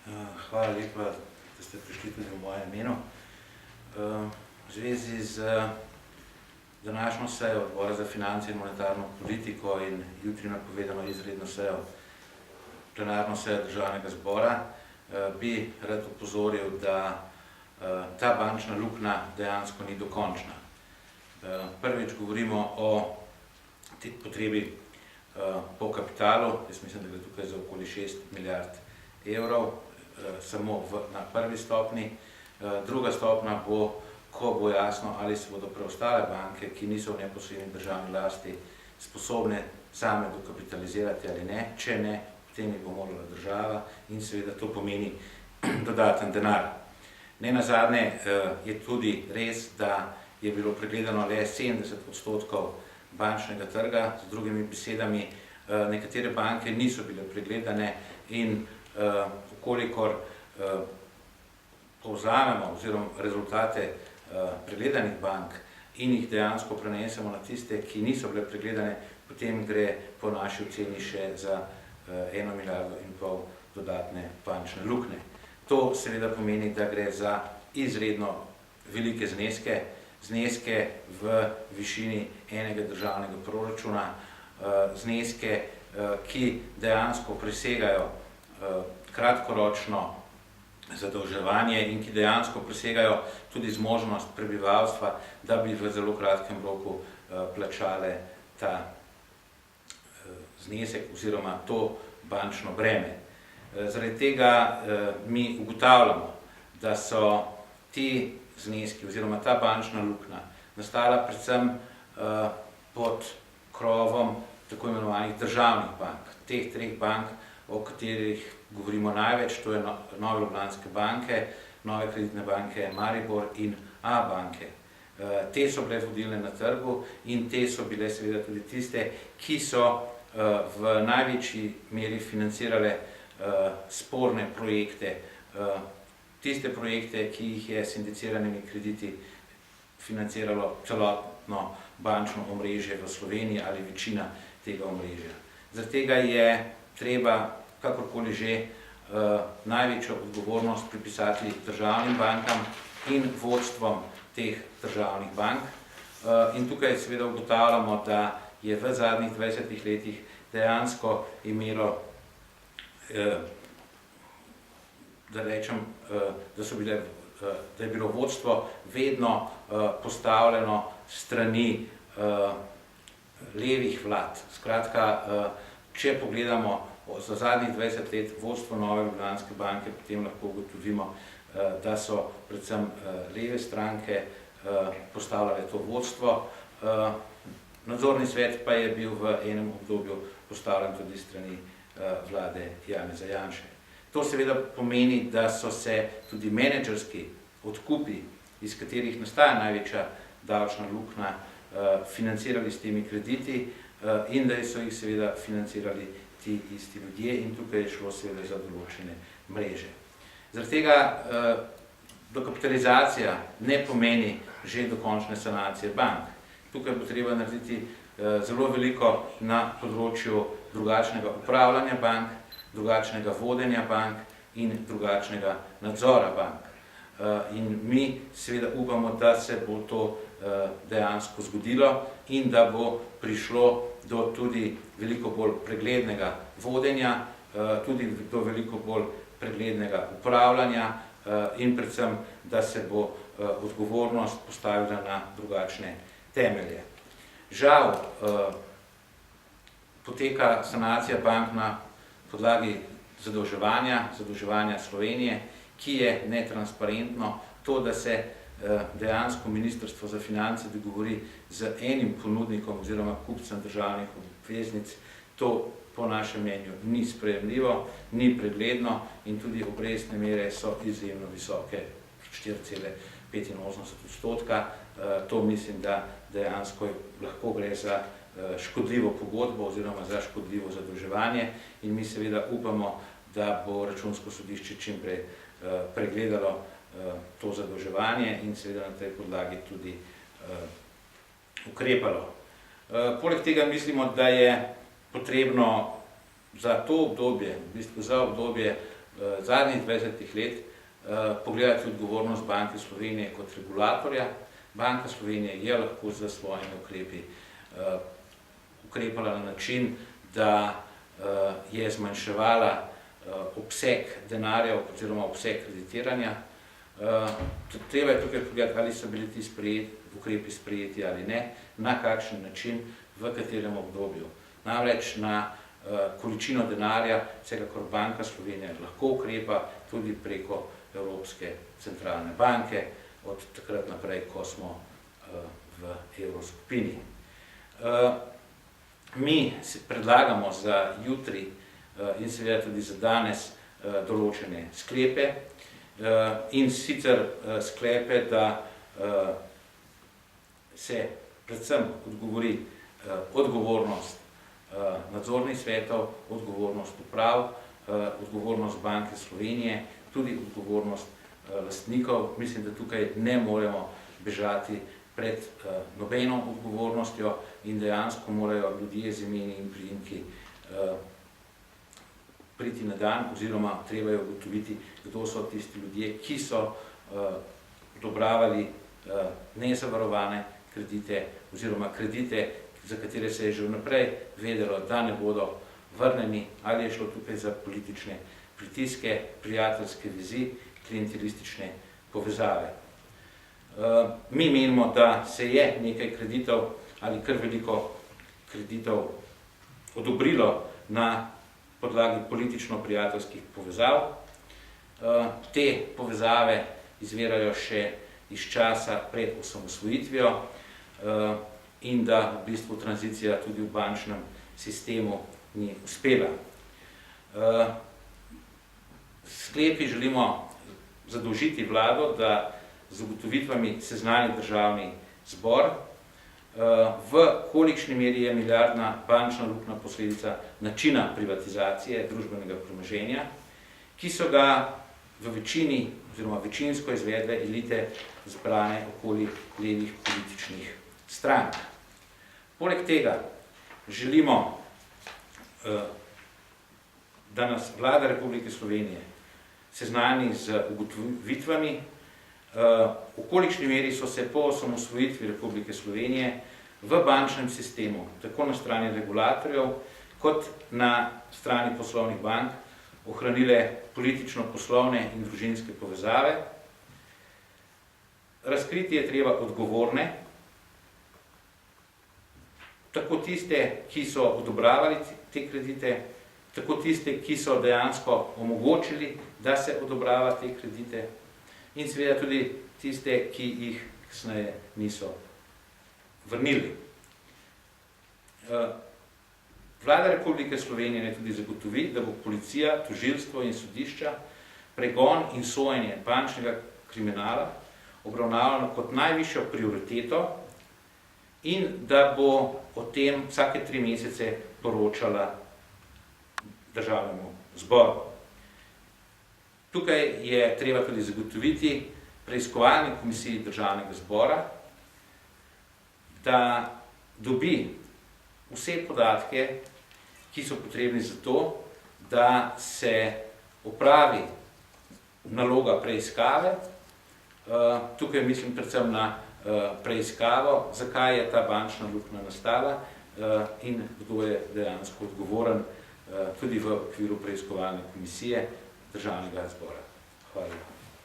Hvala lepa, da ste prišli tudi v mojem imenu. V zvezi z današnjo sejo Odbora za finance in monetarno politiko in jutri napovedano izredno sejo, plenarno sejo Državnega zbora, bi rad opozoril, da ta bančna luknja dejansko ni dokončna. Prvič govorimo o potrebi po kapitalu, jaz mislim, da gre tukaj za okoli 6 milijard evrov, samo na prvi stopni. Druga stopna bo, ko bo jasno, ali se bodo preostale banke, ki niso v neposredni državni lasti, sposobne same dokapitalizirati ali ne. Če ne, potem jih bo morala država in seveda to pomeni dodaten denar. Nenazadnje je tudi res, da je bilo pregledano le 70% bančnega trga, z drugimi besedami, nekatere banke niso bile pregledane in kolikor povzamemo oziroma rezultate pregledanih bank in jih dejansko prenesemo na tiste, ki niso bile pregledane, potem gre po naši oceni še za 1,5 milijardo dodatne bančne luknje. To seveda pomeni, da gre za izredno velike zneske v višini enega državnega proračuna, zneske, ki dejansko presegajo kratkoročno zadolževanje in ki dejansko presegajo tudi zmožnost prebivalstva, da bi v zelo kratkem roku plačale ta znesek oziroma to bančno breme. Zaradi tega mi ugotavljamo, da so ti zneski oziroma ta bančna luknja nastala predvsem pod krovom tako imenovanih državnih bank. Teh treh bank, o katerih govorimo največ, to je Nove Ljubljanske banke, Nove kreditne banke Maribor in Abanke. Te so bile vodilne na trgu in te so bile seveda tudi tiste, ki so v največji meri financirale sporne projekte, tiste projekte, ki jih je s sindiciranimi krediti financiralo celotno bančno omrežje v Sloveniji ali večina tega omrežja. Zaradi tega je treba, kakorkoli že, največjo odgovornost pripisati državnim bankam in vodstvom teh državnih bank. In tukaj seveda ugotavljamo, da je v zadnjih 20 letih dejansko imelo, da rečem, da je bilo vodstvo vedno postavljeno strani levih vlad. Skratka, če pogledamo za zadnjih 20 let vodstvo Nove Ljubljanske banke, potem lahko ugotovimo, da so predvsem leve stranke postavljale to vodstvo. Nadzorni svet pa je bil v enem obdobju postavljen tudi strani vlade Janeza Janše. To seveda pomeni, da so se tudi menedžerski odkupi, iz katerih nastaja največja davčna luknja, financirali s temi krediti in da so jih seveda financirali ti isti ljudje in tukaj je šlo seveda za določene mreže. Zaradi tega dokapitalizacija ne pomeni že dokončne sanacije bank. Tukaj bo treba narediti zelo veliko na področju drugačnega upravljanja bank, drugačnega vodenja bank in drugačnega nadzora bank. In mi seveda upamo, da se bo to dejansko zgodilo in da bo prišlo do tudi veliko bolj preglednega vodenja, tudi do veliko bolj preglednega upravljanja in predvsem, da se bo odgovornost postavila na drugačne temelje. Žal poteka sanacija bank na podlagi zadolževanja Slovenije, ki je netransparentno. To, da se dejansko Ministrstvo za finance dogovori z enim ponudnikom oziroma kupcem državnih obveznic, to po našem mnenju ni sprejemljivo, ni pregledno in tudi obrestne mere so izjemno visoke, 4,85%. To mislim, da dejansko lahko gre za škodljivo pogodbo oziroma za škodljivo zadolževanje in mi seveda upamo, da bo Računsko sodišče čim prej pregledalo to zadolževanje in seveda na tej podlagi tudi ukrepalo. Poleg tega mislimo, da je potrebno za to obdobje, v bistvu za obdobje zadnjih 20 let pogledati odgovornost Banke Slovenije kot regulatorja. Banka Slovenije je lahko z svojimi ukrepi ukrepala na način, da je zmanjševala obseg denarja oziroma obseg kreditiranja. Treba je tukaj pogledati, ali so bili ti ukrepi sprejeti ali ne, na kakšen način, v katerem obdobju. Namreč na količino denarja vsekakor Banka Slovenije lahko ukrepa tudi preko Evropske centralne banke, od takrat naprej, ko smo v evroskupini. Mi predlagamo za jutri in seveda tudi za danes določene sklepe, in sicer sklepe, da se predvsem odgovori odgovornost nadzornih svetov, odgovornost uprav, odgovornost Banke Slovenije, tudi odgovornost lastnikov. Mislim, da tukaj ne moremo bežati pred nobeno odgovornostjo in dejansko morajo ljudje z imeni in priimki priti na dan, oziroma treba je ugotoviti, kdo so tisti ljudje, ki so odobravali nezavarovane kredite oziroma kredite, za katere se je že vnaprej vedelo, da ne bodo vrneni, ali je šlo tukaj za politične pritiske, prijateljske vezi, klientelistične povezave. Mi menimo, da se je nekaj kreditov ali kar veliko kreditov odobrilo na podlagi politično-prijateljskih povezav. Te povezave izvirajo še iz časa pred osamosvojitvijo in da v bistvu tranzicija tudi v bančnem sistemu ni uspela. Sklepi želimo zadolžiti vlado, da z ugotovitvami seznani državni zbor, v kolikšni meri je milijardna bančna luknja posledica načina privatizacije družbenega premoženja, ki so ga v večini oziroma večinsko izvedle elite zbrane okoli levih političnih strank. Poleg tega želimo, da nas vlada Republike Slovenije seznani z ugotovitvami, v kolikšni meri so se po osamosvojitvi Republike Slovenije v bančnem sistemu, tako na strani regulatorjev, kot na strani poslovnih bank, ohranile politično-poslovne in družinske povezave. Razkriti je treba odgovorne, tako tiste, ki so odobravali te kredite, tako tiste, ki so dejansko omogočili, da se odobrava te kredite, in seveda tudi tiste, ki jih kasneje niso vrnili. Vlada Republike Slovenije ne tudi zagotovi, da bo policija, tožilstvo in sodišča pregon in sojenje bančnega kriminala obravnavano kot najvišjo prioriteto in da bo o tem vsake 3 mesece poročala državnemu zboru. Tukaj je treba tudi zagotoviti preiskovalni komisiji državnega zbora, da dobi vse podatke, ki so potrebni za to, da se opravi naloga preiskave. Tukaj mislim predvsem na preiskavo, zakaj je ta bančna luknja nastala in kdo je dejansko odgovoren tudi v okviru preiskovalne komisije državnega zbora.